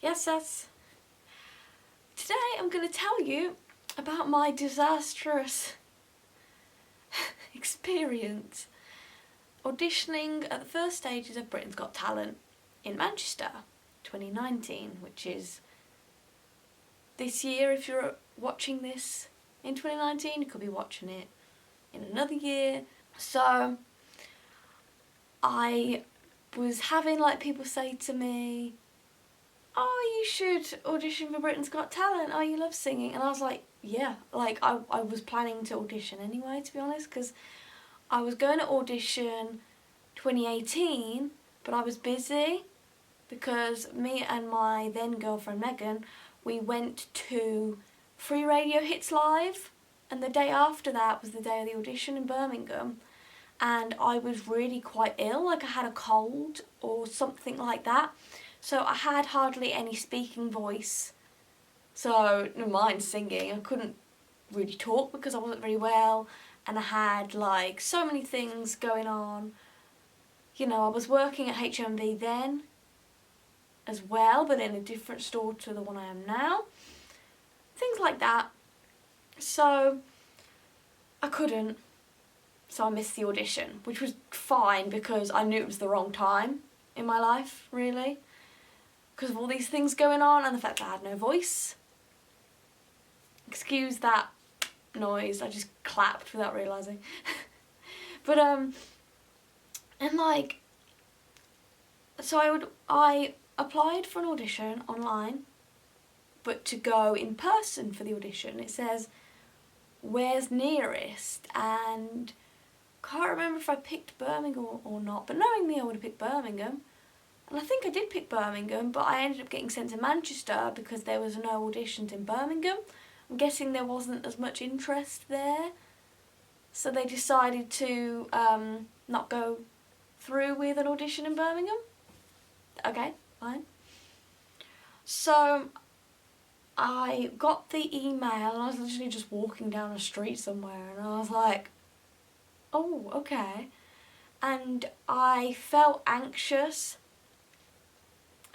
Yes. Today I'm going to tell you about my disastrous experience auditioning at the first stages of Britain's Got Talent in Manchester 2019, which is this year. If you're watching this in 2019, you could be watching it in another year. So I was having people say to me, oh, you should audition for Britain's Got Talent, oh, you love singing. And I was like, yeah, I was planning to audition anyway, to be honest, because I was going to audition 2018, but I was busy because me and my then girlfriend Megan, we went to Free Radio Hits Live, and the day after that was the day of the audition in Birmingham, and I was really quite ill, I had a cold or something like that. So I had hardly any speaking voice, so never mind singing. I couldn't really talk because I wasn't very well, and I had so many things going on. You know, I was working at HMV then as well, but in a different store to the one I am now. Things like that. So I couldn't. So I missed the audition, which was fine because I knew it was the wrong time in my life, really. Because of all these things going on and the fact that I had no voice. Excuse that noise, I just clapped without realising. But so I applied for an audition online, but to go in person for the audition, it says, where's nearest? And can't remember if I picked Birmingham or not, but knowing me I would have picked Birmingham. And I think I did pick Birmingham, but I ended up getting sent to Manchester because there was no auditions in Birmingham. I'm guessing there wasn't as much interest there, so they decided to not go through with an audition in Birmingham. Okay, fine. So I got the email and I was literally just walking down a street somewhere and I was like, oh, okay. And I felt anxious.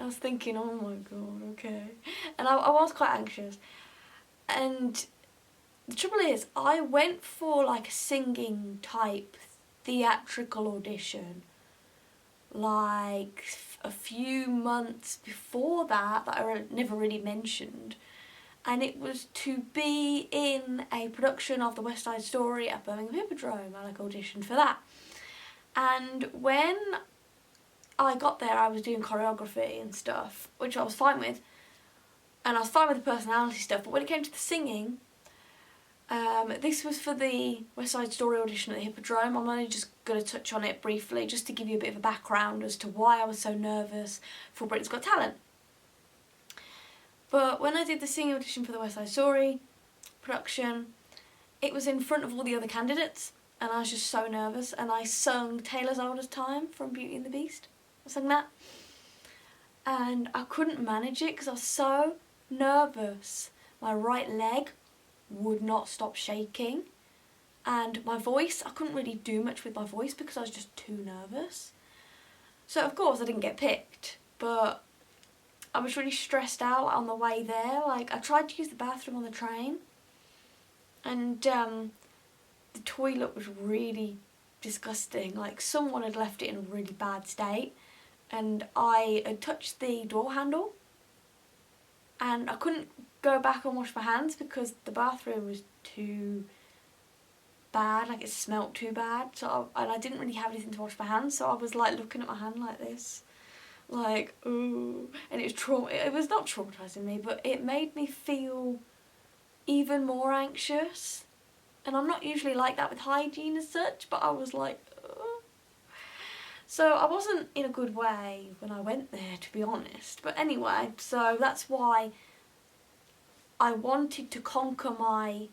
I was thinking, oh my god, okay. And I was quite anxious. And the trouble is, I went for a singing type theatrical audition a few months before that I never really mentioned. And it was to be in a production of the West Side Story at Birmingham Hippodrome. I auditioned for that. And when I got there, I was doing choreography and stuff, which I was fine with, and I was fine with the personality stuff, but when it came to the singing, this was for the West Side Story audition at the Hippodrome. I'm only just going to touch on it briefly, just to give you a bit of a background as to why I was so nervous for Britain's Got Talent. But when I did the singing audition for the West Side Story production, it was in front of all the other candidates, and I was just so nervous, and I sung Taylor's Oldest Time from Beauty and the Beast. I sang that, and I couldn't manage it because I was so nervous. My right leg would not stop shaking, and my voice, I couldn't really do much with my voice because I was just too nervous. So of course I didn't get picked, but I was really stressed out on the way there. I tried to use the bathroom on the train, and the toilet was really disgusting. Someone had left it in a really bad state, and I had touched the door handle and I couldn't go back and wash my hands because the bathroom was too bad, it smelt too bad. And I didn't really have anything to wash my hands, so I was looking at my hand like this, ooh. And it was not traumatising me, but it made me feel even more anxious. And I'm not usually like that with hygiene as such, but I was ugh. So I wasn't in a good way when I went there, to be honest. But anyway, so that's why I wanted to conquer my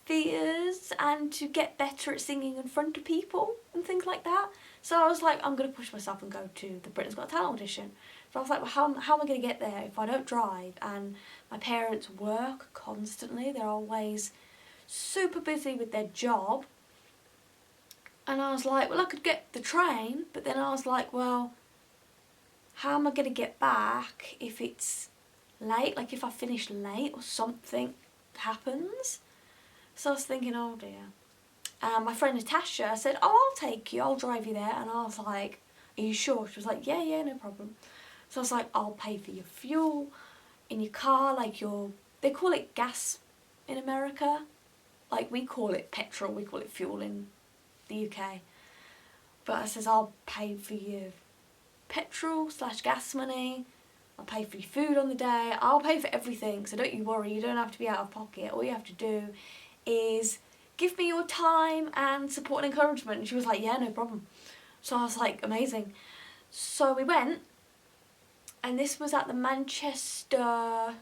fears and to get better at singing in front of people and things like that. So I was I'm going to push myself and go to the Britain's Got Talent audition. So I was well, how am I going to get there if I don't drive? And my parents work constantly. They're always super busy with their job. And I was well, I could get the train, but then I was well, how am I going to get back if it's late, like if I finish late or something happens? So I was thinking, oh dear. And my friend Natasha said, oh, I'll take you, I'll drive you there. And I was like, are you sure? She was like, yeah, no problem. So I was like, I'll pay for your fuel in your car, like they call it gas in America. Like we call it petrol, we call it fuel in the UK. But I says, I'll pay for your petrol / gas money. I'll pay for your food on the day. I'll pay for everything, so don't you worry, you don't have to be out of pocket. All you have to do is give me your time and support and encouragement. And she was like, yeah, no problem. So I was like, amazing. So we went, and this was at the Manchester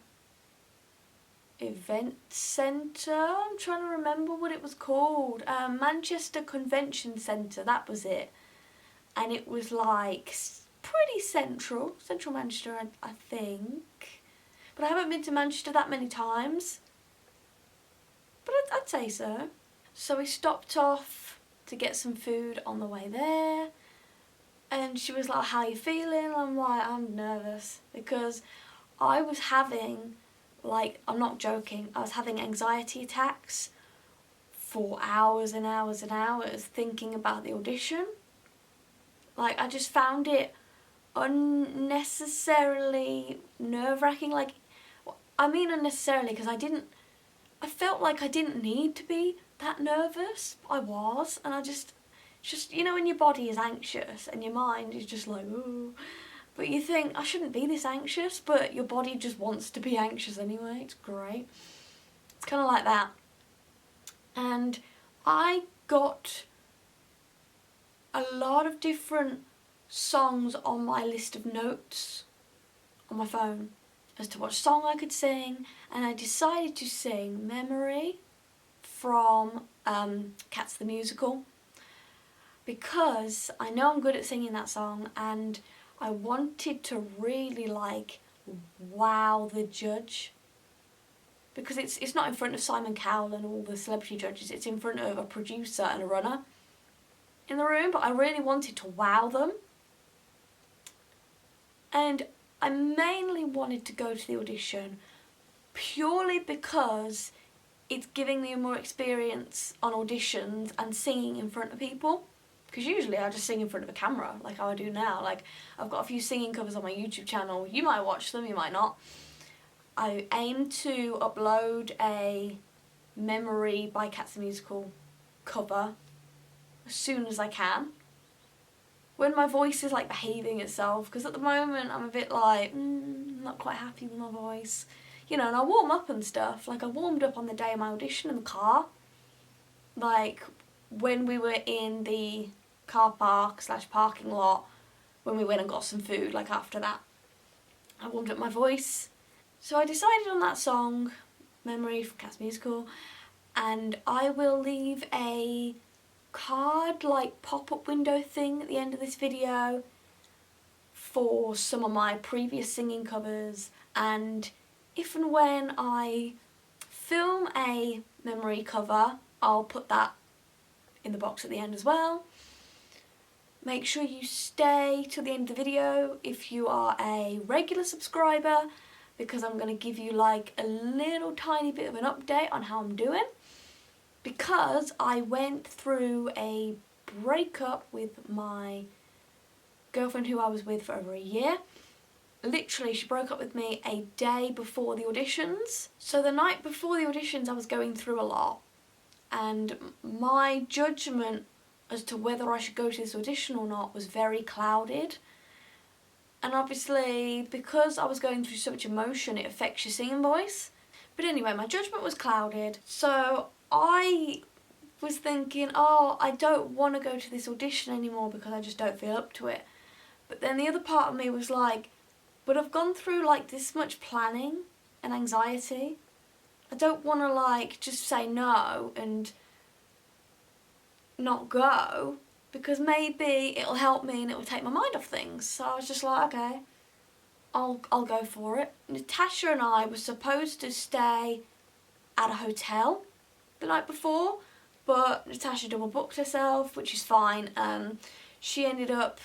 Event Centre. I'm trying to remember what it was called. Manchester Convention Centre, that was it. And it was like pretty central Manchester, I think. But I haven't been to Manchester that many times. But I'd say so. So we stopped off to get some food on the way there. And she was like, how are you feeling? I'm like, I'm nervous. Because I was having, like, I'm not joking, I was having anxiety attacks for hours and hours and hours thinking about the audition. Like, I just found it unnecessarily nerve-wracking. Like, I mean unnecessarily because I felt like I didn't need to be that nervous. I was, and I just, you know, when your body is anxious and your mind is just like, ooh. But you think, I shouldn't be this anxious, but your body just wants to be anxious anyway. It's great. It's kind of like that. And I got a lot of different songs on my list of notes on my phone as to what song I could sing, and I decided to sing Memory from Cats the Musical, because I know I'm good at singing that song, and I wanted to really like wow the judge, because it's not in front of Simon Cowell and all the celebrity judges, it's in front of a producer and a runner in the room, but I really wanted to wow them. And I mainly wanted to go to the audition purely because it's giving me more experience on auditions and singing in front of people. Because usually I just sing in front of a camera, like how I do now. Like, I've got a few singing covers on my YouTube channel. You might watch them, you might not. I aim to upload a Memory by Cats the Musical cover as soon as I can, when my voice is like behaving itself, because at the moment I'm a bit like, not quite happy with my voice. You know, and I warm up and stuff. Like, I warmed up on the day of my audition in the car. Like, when we were in the car park / parking lot, when we went and got some food, like after that, I warmed up my voice. So I decided on that song, Memory from Cats Musical, and I will leave a card, like pop-up window thing at the end of this video for some of my previous singing covers, and if and when I film a Memory cover, I'll put that in the box at the end as well. Make sure you stay till the end of the video if you are a regular subscriber, because I'm going to give you like a little tiny bit of an update on how I'm doing, because I went through a breakup with my girlfriend who I was with for over a year. Literally, she broke up with me a day before the auditions. So the night before the auditions I was going through a lot, and my judgment as to whether I should go to this audition or not was very clouded. And obviously, because I was going through so much emotion, it affects your singing voice. But anyway, my judgment was clouded, so I was thinking, oh, I don't want to go to this audition anymore because I just don't feel up to it. But then the other part of me was like, but I've gone through like this much planning and anxiety. I don't want to like just say no and not go, because maybe it'll help me and it'll take my mind off things. So I was just like, okay, I'll go for it. Natasha and I were supposed to stay at a hotel the night before, but Natasha double booked herself, which is fine. She ended up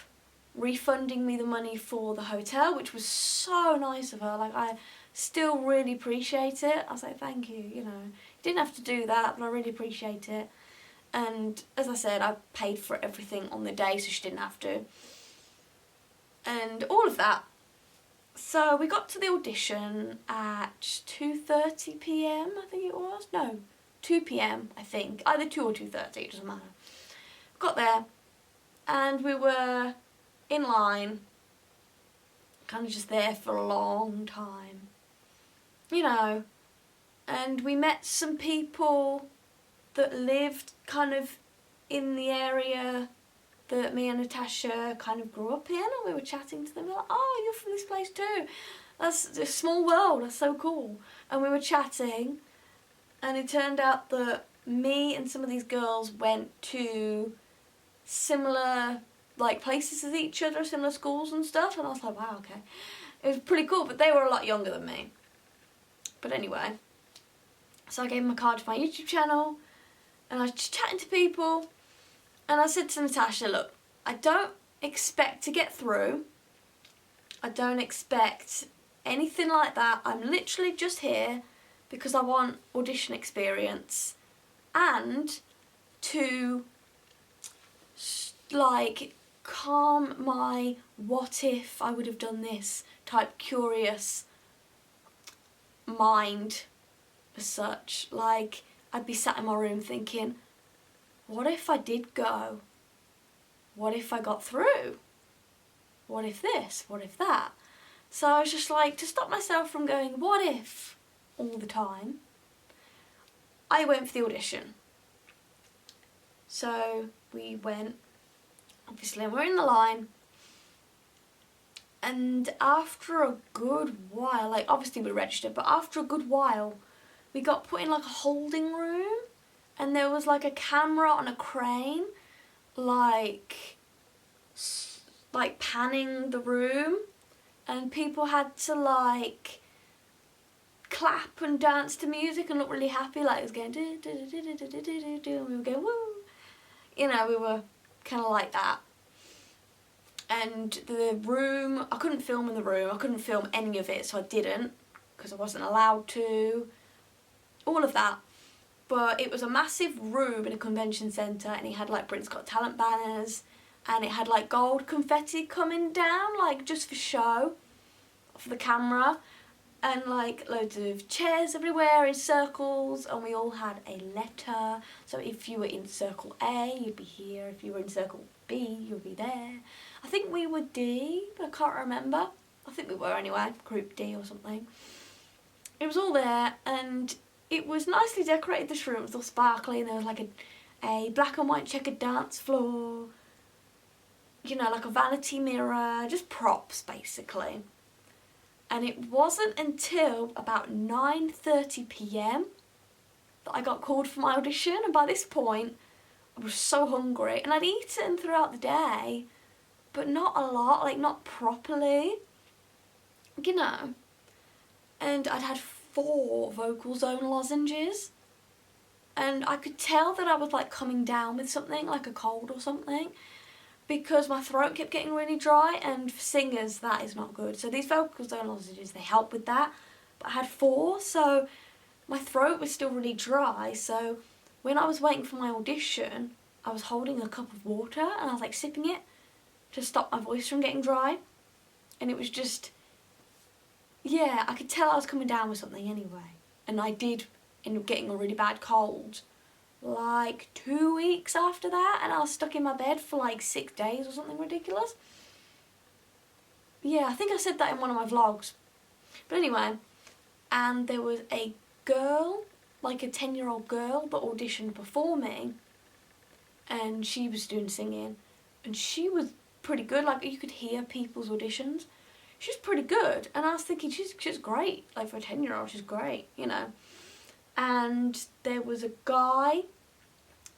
refunding me the money for the hotel, which was so nice of her. Like, I still really appreciate it. I was like, thank you, you know. You didn't have to do that, but I really appreciate it. And as I said, I paid for everything on the day, so she didn't have to. And all of that. So we got to the audition at 2:30 p.m, I think it was. No, 2 p.m, I think. Either 2 or 2:30, it doesn't matter. Got there, and we were in line, kind of just there for a long time, you know. And we met some people that lived kind of in the area that me and Natasha kind of grew up in, and we were chatting to them. They're like, oh, you're from this place too. That's a small world, that's so cool. And we were chatting, and it turned out that me and some of these girls went to similar like places as each other, similar schools and stuff, and I was like, wow, okay. It was pretty cool, but they were a lot younger than me. But anyway, so I gave them a card to my YouTube channel, and I was just chatting to people, and I said to Natasha, look, I don't expect to get through. I don't expect anything like that. I'm literally just here because I want audition experience and to like calm my what if I would have done this type curious mind as such. Like, I'd be sat in my room thinking, what if I did go? What if I got through? What if this? What if that? So I was just like, to stop myself from going, what if, all the time, I went for the audition. So we went, obviously, and we're in the line. And after a good while, like, obviously we registered, but after a good while, we got put in like a holding room, and there was like a camera on a crane, like panning the room, and people had to like clap and dance to music and look really happy, like it was going do do do do do do do do, and we were going woo, you know, we were kind of like that. And the room, I couldn't film in the room, I couldn't film any of it, so I didn't, because I wasn't allowed to, all of that. But it was a massive room in a convention centre, and it had like Britain's Got Talent banners, and it had like gold confetti coming down, like just for show, for the camera, and like loads of chairs everywhere in circles, and we all had a letter. So if you were in circle A, you'd be here. If you were in circle B, you'd be there. I think we were D, but I can't remember. I think we were anyway, group D or something. It was all there, and it was nicely decorated, this room. It was all sparkly, and there was like a black and white checkered dance floor, you know, like a vanity mirror, just props basically. And it wasn't until about 9:30 p.m. that I got called for my audition, and by this point I was so hungry, and I'd eaten throughout the day, but not a lot, like not properly, you know. And I'd had 4 vocal zone lozenges, and I could tell that I was like coming down with something, like a cold or something, because my throat kept getting really dry, and for singers that is not good. So these vocal zone lozenges, they help with that, but I had 4, so my throat was still really dry. So when I was waiting for my audition, I was holding a cup of water, and I was like sipping it to stop my voice from getting dry, and it was just, yeah, I could tell I was coming down with something anyway. And I did end up getting a really bad cold like 2 weeks after that, and I was stuck in my bed for like 6 days or something ridiculous. Yeah, I think I said that in one of my vlogs. But anyway, and there was a girl, like a 10-year-old girl, that auditioned before me, and she was doing singing, and she was pretty good. Like, you could hear people's auditions. She's pretty good, and I was thinking, she's great. Like, for a 10-year-old, she's great, you know. And there was a guy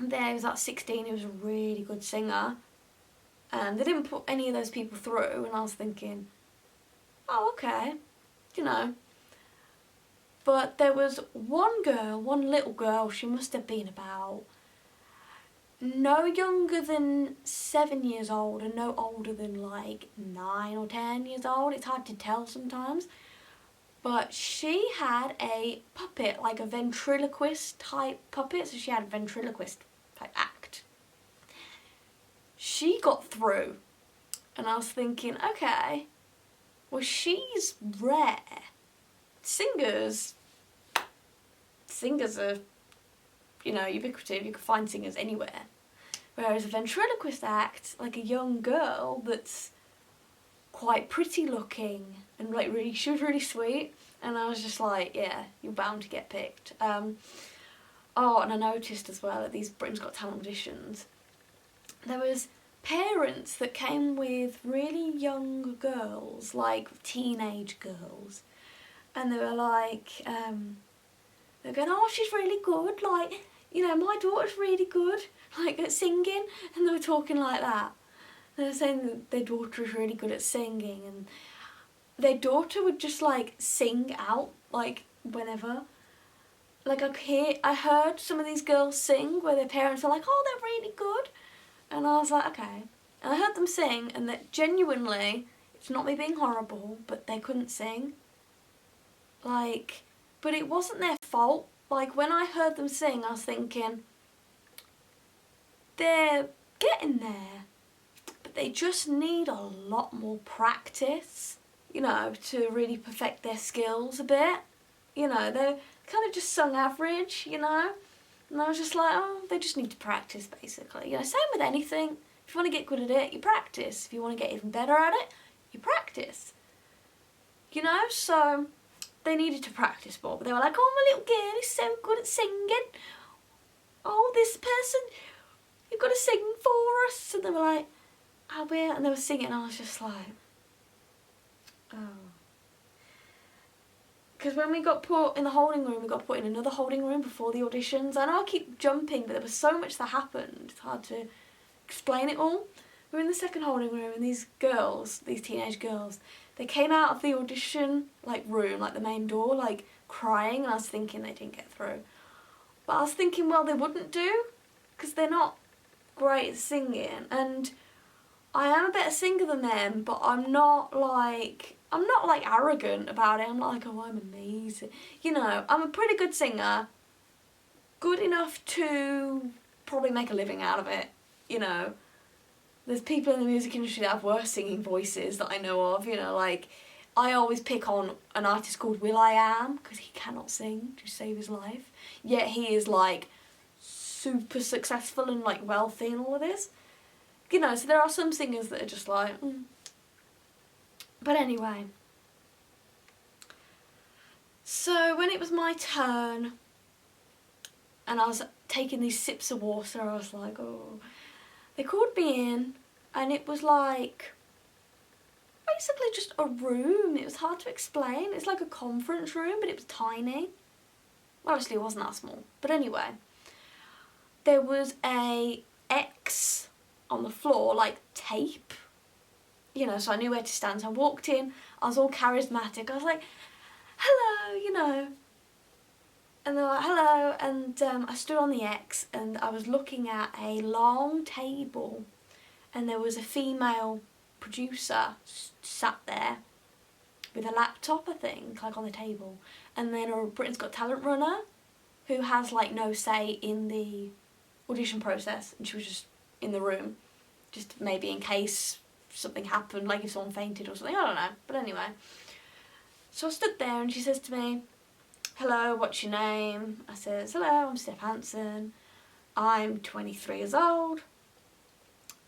there, he was like 16, he was a really good singer, and they didn't put any of those people through, and I was thinking, oh, okay, you know. But there was one girl, one little girl, she must have been about no younger than 7 years old and no older than like 9 or 10 years old. It's hard to tell sometimes. But she had a puppet, like a ventriloquist type puppet, so she had a ventriloquist type act. She got through, and I was thinking, okay, well, she's rare. Singers are, you know, ubiquitous. You can find singers anywhere. Whereas a ventriloquist act, like a young girl that's quite pretty looking and like really, she was really sweet, and I was just like, yeah, you're bound to get picked. Oh, and I noticed as well at these Britain's Got Talent auditions, there was parents that came with really young girls, like teenage girls, and they were like, they're going, oh, she's really good, like, you know, my daughter's really good, like, at singing, and they were talking like that. They were saying that their daughter was really good at singing, and their daughter would just, like, sing out, like, whenever. Like, I heard some of these girls sing where their parents were like, oh, they're really good. And I was like, okay. And I heard them sing, and that genuinely, it's not me being horrible, but they couldn't sing. Like, but it wasn't their fault. Like, when I heard them sing, I was thinking, they're getting there, but they just need a lot more practice, you know, to really perfect their skills a bit. You know, they kind of just sung average, you know. And I was just like, oh, they just need to practice, basically. You know, same with anything. If you want to get good at it, you practice. If you want to get even better at it, you practice. You know, so they needed to practice more. But they were like, oh, my little girl is so good at singing. Oh, this person, you've got to sing for us. And they were like, I will. And they were singing, and I was just like, oh. Because when we got put in the holding room, we got put in another holding room before the auditions. I know I keep jumping, but there was so much that happened. It's hard to explain it all. We were in the second holding room, and these girls, these teenage girls, they came out of the audition like room, like the main door, like crying, and I was thinking they didn't get through. But I was thinking, well, they wouldn't do, because they're not great at singing, and I am a better singer than them, but I'm not like arrogant about it. I'm not like, oh, I'm amazing. You know, I'm a pretty good singer, good enough to probably make a living out of it, you know. There's people in the music industry that have worse singing voices that I know of, you know, like, I always pick on an artist called will.i.am, because he cannot sing to save his life, yet he is, like, super successful and, like, wealthy and all of this. You know, so there are some singers that are just like, But anyway, so when it was my turn and I was taking these sips of water, I was like, oh, they called me in, and it was like basically just a room. It was hard to explain. It's like a conference room, but it was tiny. Obviously it wasn't that small, but anyway, there was a X on the floor, like tape, you know, so I knew where to stand. So I walked in, I was all charismatic, I was like, hello, you know, and they're like, hello, and I stood on the X, and I was looking at a long table, and there was a female producer sat there with a laptop, I think, like on the table, and then a Britain's Got Talent runner who has like no say in the audition process, and she was just in the room, just maybe in case something happened, like if someone fainted or something, I don't know, but anyway. So I stood there, and she says to me, hello, what's your name? I says, hello, I'm Steff Hanson, I'm 23 years old,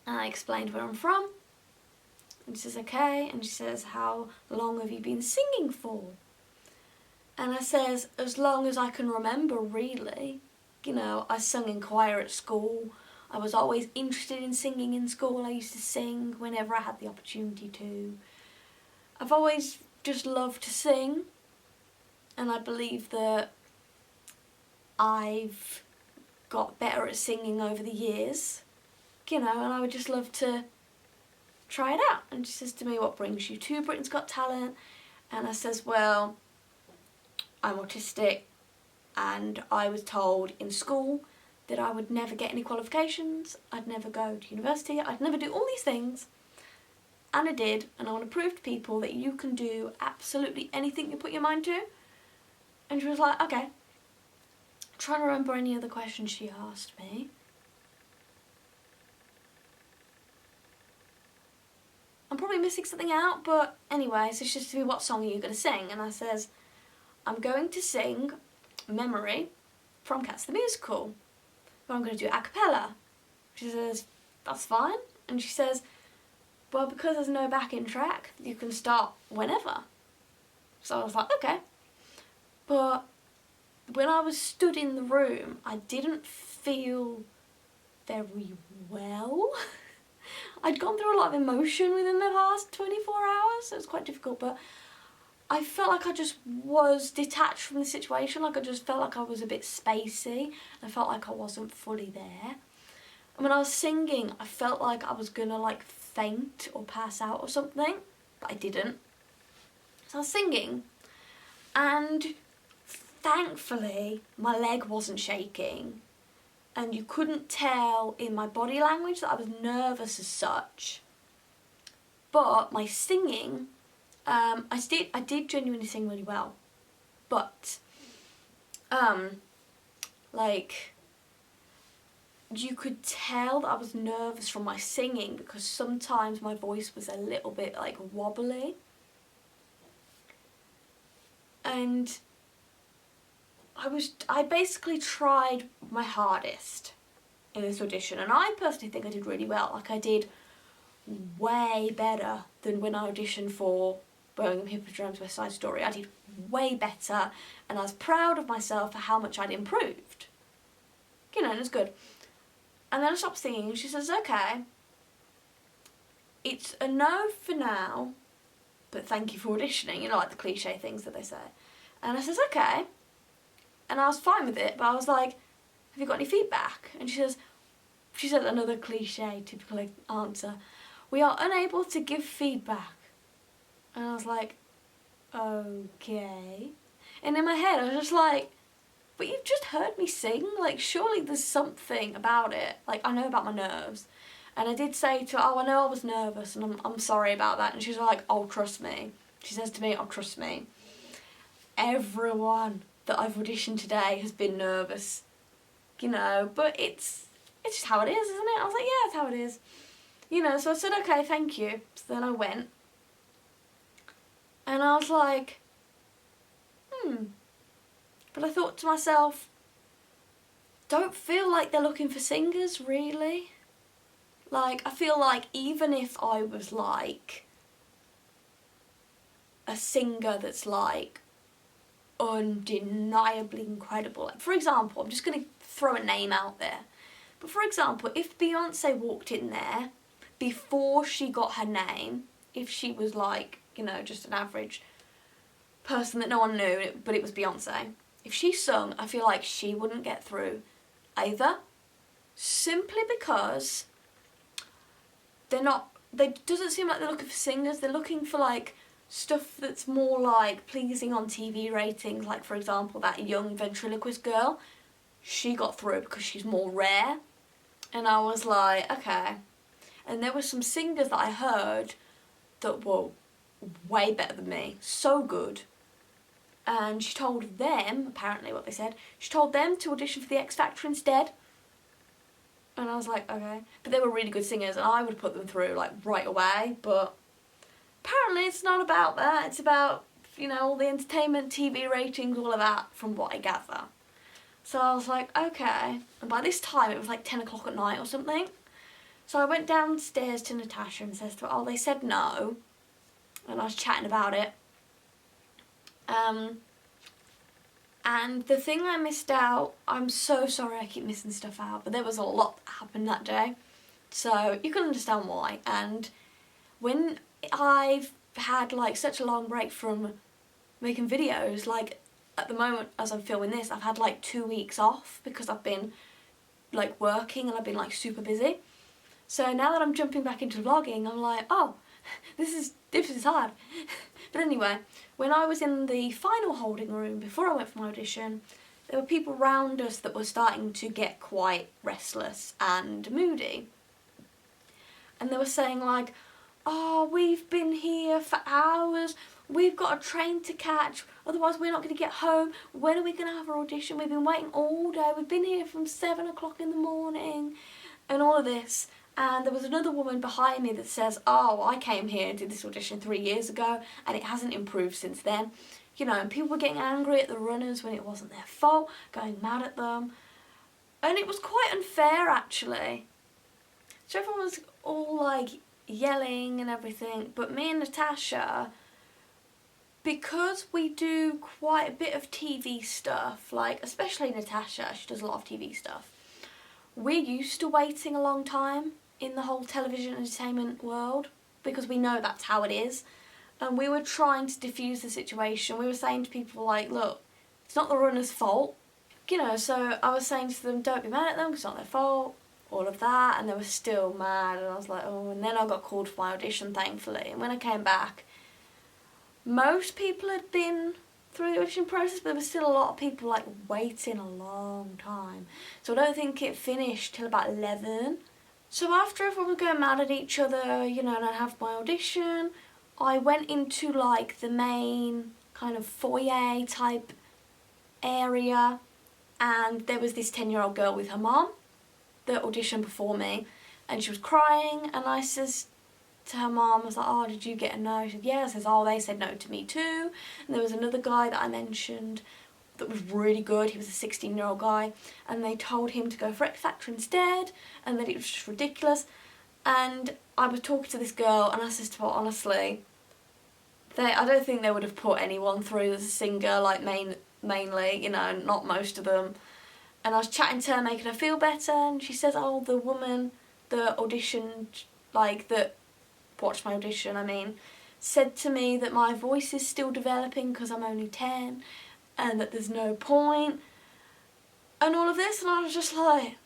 and I explained where I'm from, and she says, okay, and she says, how long have you been singing for? And I says, as long as I can remember, really. You know, I sung in choir at school, I was always interested in singing in school, I used to sing whenever I had the opportunity to. I've always just loved to sing, and I believe that I've got better at singing over the years, you know, and I would just love to try it out. And she says to me, what brings you to Britain's Got Talent? And I says, well, I'm autistic, and I was told in school that I would never get any qualifications, I'd never go to university, I'd never do all these things. And I did, and I want to prove to people that you can do absolutely anything you put your mind to. And she was like, okay. Trying to remember any other questions she asked me. I'm probably missing something out, but anyway, so she says to me, what song are you going to sing? And I says, I'm going to sing Memory from Cats the Musical, but I'm going to do it a cappella. She says, that's fine. And she says, well, because there's no backing track, you can start whenever. So I was like, okay. But when I was stood in the room, I didn't feel very well. I'd gone through a lot of emotion within the past 24 hours, so it was quite difficult, but I felt like I just was detached from the situation. Like I just felt like I was a bit spacey. I felt like I wasn't fully there. And when I was singing, I felt like I was gonna like faint or pass out or something, but I didn't. So I was singing, and thankfully my leg wasn't shaking, and you couldn't tell in my body language that I was nervous as such. But my singing, I did genuinely sing really well, but like you could tell that I was nervous from my singing because sometimes my voice was a little bit like wobbly. And I basically tried my hardest in this audition, and I personally think I did really well. Like I did way better than when I auditioned for Birmingham Hippodrome's West Side Story. I did way better, and I was proud of myself for how much I'd improved. You know, it was good. And then I stopped singing, and she says, okay, it's a no for now, but thank you for auditioning. You know, like the cliche things that they say. And I says, okay. And I was fine with it, but I was like, have you got any feedback? And she said another cliche, typical answer, we are unable to give feedback. And I was like, okay. And in my head, I was just like, but you've just heard me sing. Like, surely there's something about it. Like, I know about my nerves. And I did say to her, oh, I know I was nervous, and I'm sorry about that. And she's like, oh, trust me. She says to me, oh, trust me. Everyone that I've auditioned today has been nervous. You know, but it's just how it is, isn't it? I was like, yeah, it's how it is. You know, so I said, okay, thank you. So then I went. And I was like, But I thought to myself, don't feel like they're looking for singers, really. Like, I feel like even if I was like a singer that's like undeniably incredible. Like, for example, I'm just going to throw a name out there. But for example, if Beyonce walked in there before she got her name, if she was like, you know, just an average person that no one knew, but it was Beyonce, if she sung, I feel like she wouldn't get through either. Simply because they doesn't seem like they're looking for singers, they're looking for like stuff that's more like pleasing on TV ratings. Like, for example, that young ventriloquist girl, she got through because she's more rare. And I was like, okay. And there were some singers that I heard that were way better than me, so good. And she told them, apparently what they said, she told them to audition for the X Factor instead. And I was like, okay. But they were really good singers, and I would put them through like right away. But apparently it's not about that. It's about, you know, all the entertainment, TV ratings, all of that, from what I gather. So I was like, okay. And by this time it was like 10 o'clock at night or something. So I went downstairs to Natasha and says to her, oh, they said no. And I was chatting about it. And the thing I missed out, I'm so sorry I keep missing stuff out, but there was a lot that happened that day. So you can understand why. And when I've had like such a long break from making videos, like at the moment as I'm filming this, I've had like 2 weeks off because I've been like working and I've been like super busy. So now that I'm jumping back into vlogging, I'm like, oh, this is hard. But anyway, when I was in the final holding room before I went for my audition, there were people around us that were starting to get quite restless and moody. And they were saying like, oh, we've been here for hours, we've got a train to catch, otherwise we're not going to get home, when are we going to have our audition, we've been waiting all day, we've been here from 7 o'clock in the morning, and all of this. And there was another woman behind me that says, oh, I came here and did this audition 3 years ago and it hasn't improved since then. You know, and people were getting angry at the runners when it wasn't their fault, going mad at them. And it was quite unfair, actually. So everyone was all like yelling and everything, but me and Natasha, because we do quite a bit of TV stuff, like especially Natasha, she does a lot of TV stuff, we're used to waiting a long time in the whole television entertainment world because we know that's how it is. And we were trying to diffuse the situation. We were saying to people like, look, it's not the runner's fault. You know, so I was saying to them, don't be mad at them because it's not their fault, all of that, and they were still mad. And I was like, oh, and then I got called for my audition, thankfully. And when I came back, most people had been through the audition process, but there was still a lot of people like waiting a long time. So I don't think it finished till about 11. So after everyone was going mad at each other, you know, and I'd have my audition, I went into like the main kind of foyer type area, and there was this 10-year-old girl with her mom that auditioned before me, and she was crying, and I says to her mom, I was like, oh, did you get a no? She said, yeah. I says, oh, they said no to me too. And there was another guy that I mentioned that was really good. He was a 16-year-old guy, and they told him to go for X Factor instead, and that it was just ridiculous. And I was talking to this girl, and I says to her, honestly, I don't think they would have put anyone through as a singer, like mainly, you know, not most of them. And I was chatting to her, making her feel better, and she says, oh, the woman that auditioned, like, that watched my audition, said to me that my voice is still developing because I'm only 10, and that there's no point, and all of this, and I was just like,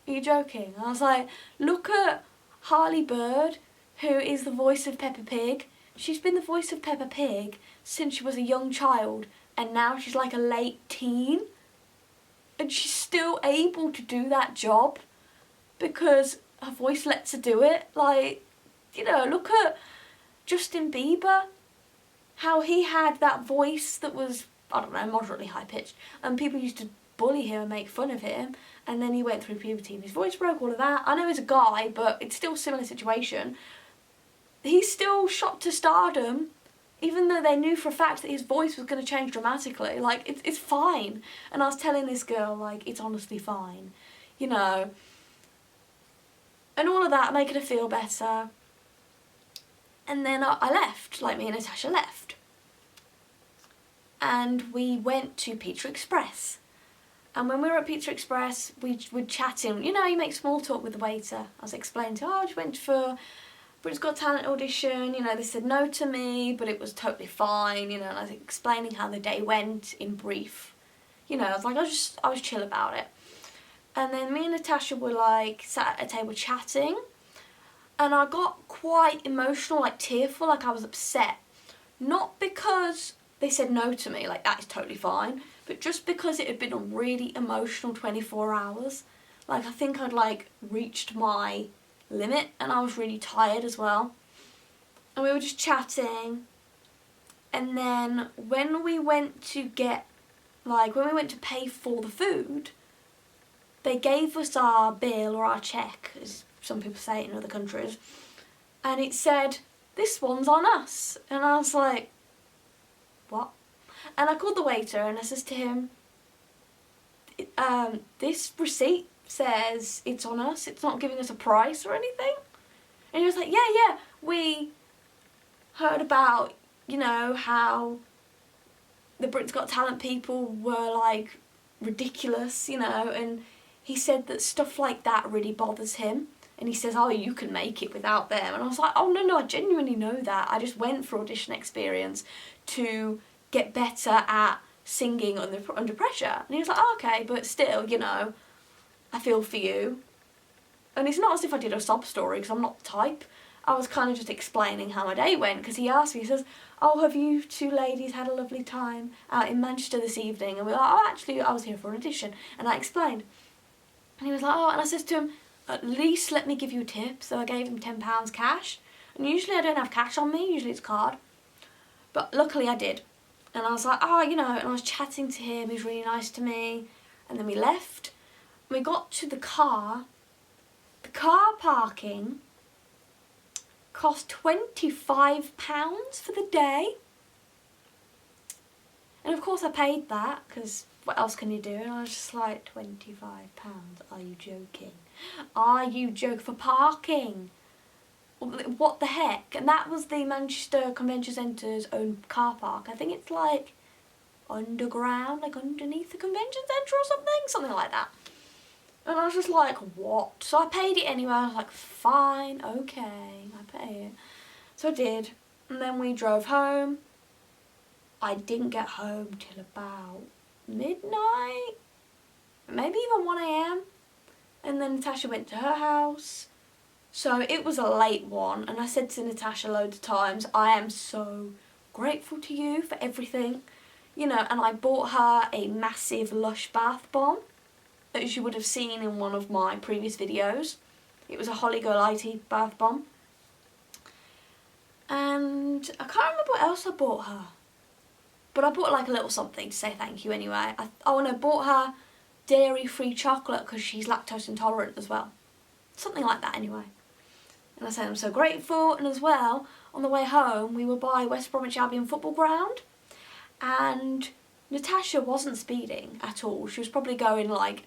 are you joking? And I was like, look at Harley Bird, who is the voice of Peppa Pig. She's been the voice of Peppa Pig since she was a young child, and now she's like a late teen, and she's still able to do that job because her voice lets her do it. Like, you know, look at Justin Bieber, how he had that voice that was, I don't know, moderately high-pitched, and people used to bully him and make fun of him, and then he went through puberty and his voice broke, all of that. I know he's a guy, but it's still a similar situation. He's still shot to stardom, even though they knew for a fact that his voice was going to change dramatically. Like, it's fine. And I was telling this girl, like, it's honestly fine, you know. And all of that, making her feel better. And then I left, like, me and Natasha left. And we went to Pizza Express. And when we were at Pizza Express, we were chatting. You know, you make small talk with the waiter. I was explaining to her, I just went for Britain's Got Talent audition, you know, they said no to me, but it was totally fine, you know, and I was explaining how the day went in brief. You know, I was like, I was chill about it. And then me and Natasha were like sat at a table chatting, and I got quite emotional, like tearful, like I was upset. Not because they said no to me, like that is totally fine, but just because it had been a really emotional 24 hours. Like, I think I'd like reached my limit, and I was really tired as well. And we were just chatting, and then when we went to pay for the food, they gave us our bill or our check, as some people say it in other countries, and it said, this one's on us. And I was like, what? And I called the waiter and I says to him, this receipt says it's on us, it's not giving us a price or anything. And he was like, yeah, we heard about, you know, how the Britain's Got Talent people were like ridiculous, you know, and he said that stuff like that really bothers him, and he says, oh, you can make it without them. And I was like, oh no, I genuinely know that. I just went for audition experience to get better at singing under pressure. And he was like, oh, okay, but still, you know, I feel for you. And it's not as if I did a sob story, because I'm not the type. I was kind of just explaining how my day went, because he asked me, he says, oh, have you two ladies had a lovely time out in Manchester this evening? And we were like, oh, actually, I was here for an audition. And I explained. And he was like, oh, and I said to him, at least let me give you a tip. So I gave him £10 cash. And usually I don't have cash on me, usually it's card. But luckily I did. And I was like, oh, you know, and I was chatting to him, he was really nice to me. And then we left. We got to the car. The car parking cost £25 for the day. And of course I paid that, because what else can you do? And I was just like, £25, are you joking? Are you joking for parking? What the heck? And that was the Manchester Convention Centre's own car park. I think it's like underground, like underneath the convention centre or something like that. And I was just like, what? So I paid it anyway. I was like, fine, okay, I pay it. So I did. And then we drove home. I didn't get home till about midnight, maybe even 1 AM. And then Natasha went to her house. So it was a late one, and I said to Natasha loads of times, I am so grateful to you for everything. You know, and I bought her a massive Lush bath bomb, as you would have seen in one of my previous videos. It was a Holly Golightly bath bomb. And I can't remember what else I bought her. But I bought like a little something to say thank you anyway. I bought her dairy-free chocolate because she's lactose intolerant as well. Something like that anyway. And I said I'm so grateful. And as well, on the way home, we were by West Bromwich Albion football ground. And Natasha wasn't speeding at all. She was probably going like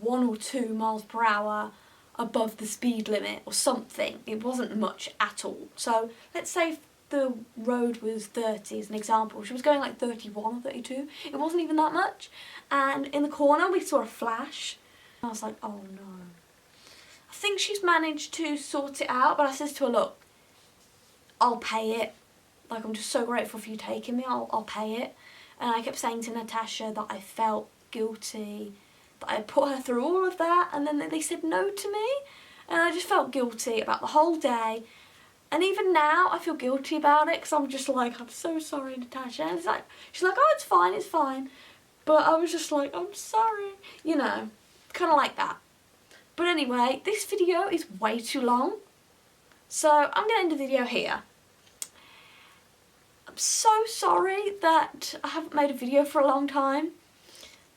1 or 2 miles per hour above the speed limit or something. It wasn't much at all. So let's say if the road was 30 as an example, she was going like 31 or 32. It wasn't even that much. And in the corner we saw a flash. I was like, oh no. I think she's managed to sort it out, but I said to her, look, I'll pay it. Like, I'm just so grateful for you taking me, I'll pay it. And I kept saying to Natasha that I felt guilty, that I put her through all of that, and then they said no to me. And I just felt guilty about the whole day. And even now, I feel guilty about it, because I'm just like, I'm so sorry, Natasha. And she's like, oh, it's fine, it's fine. But I was just like, I'm sorry. You know, kind of like that. But anyway, this video is way too long. So I'm going to end the video here. I'm so sorry that I haven't made a video for a long time.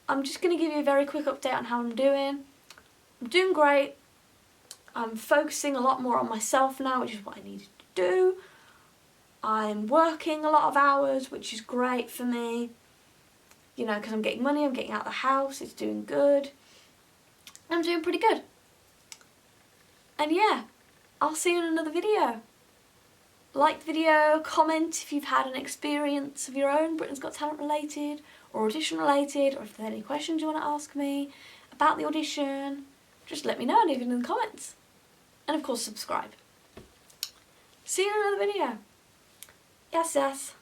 I'm just going to give you a very quick update on how I'm doing. I'm doing great. I'm focusing a lot more on myself now, which is what I needed to do. I'm working a lot of hours, which is great for me. You know, because I'm getting money, I'm getting out of the house, it's doing good. I'm doing pretty good. And yeah, I'll see you in another video. Like the video, comment if you've had an experience of your own, Britain's Got Talent related, or audition related, or if there's any questions you want to ask me about the audition, just let me know and leave it in the comments. And of course subscribe. See you in another video. Yes, yes.